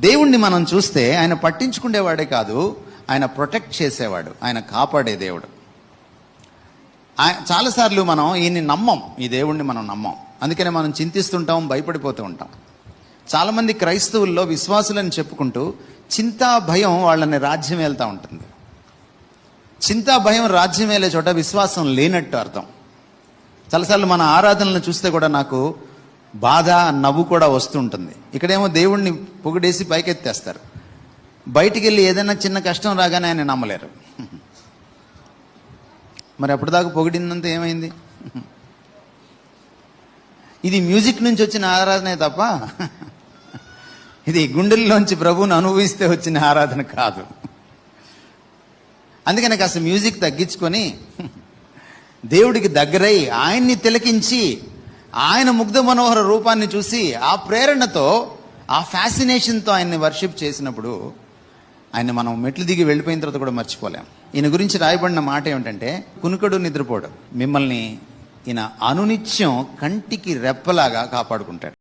దేవుణ్ణి మనం చూస్తే ఆయన పట్టించుకునేవాడే కాదు, ఆయన ప్రొటెక్ట్ చేసేవాడు, ఆయన కాపాడే దేవుడు. చాలాసార్లు మనం ఈయన్ని నమ్మం, ఈ దేవుణ్ణి మనం నమ్మం. అందుకనే మనం చింతిస్తుంటాం, భయపడిపోతూ ఉంటాం. చాలామంది క్రైస్తవుల్లో విశ్వాసులని చెప్పుకుంటూ చింతా భయం వాళ్ళని రాజ్యం వెళ్తూ ఉంటుంది. చింతా భయం రాజ్యం వెళ్ళే చోట విశ్వాసం లేనట్టు అర్థం. చాలాసార్లు మన ఆరాధనలను చూస్తే కూడా నాకు బాధ, నవ్వు కూడా వస్తుంటుంది. ఇక్కడేమో దేవుణ్ణి పొగిడేసి పైకెత్తేస్తారు, బయటికి వెళ్ళి ఏదైనా చిన్న కష్టం రాగానే ఆయన నమ్మలేరు. మరి అప్పటిదాకా పొగిడిందంతా ఏమైంది? ఇది మ్యూజిక్ నుంచి వచ్చిన ఆరాధనే తప్ప ఇది గుండెల్లోంచి ప్రభువుని అనుభవిస్తే వచ్చిన ఆరాధన కాదు. అందుకని కాస్త మ్యూజిక్ తగ్గించుకొని దేవుడికి దగ్గరై ఆయన్ని తిలకించి ఆయన ముగ్ధ మనోహర రూపాన్ని చూసి ఆ ప్రేరణతో, ఆ ఫ్యాసినేషన్తో ఆయన్ని వర్షిప్ చేసినప్పుడు ఆయన మనం మెట్లు దిగి వెళ్ళిపోయిన తర్వాత కూడా మర్చిపోలేం. ఈయన గురించి రాయబడిన మాట ఏమిటంటే, కునుకడు నిద్రపోడు, మిమ్మల్ని ఈయన అనునిత్యం కంటికి రెప్పలాగా కాపాడుకుంటాడు.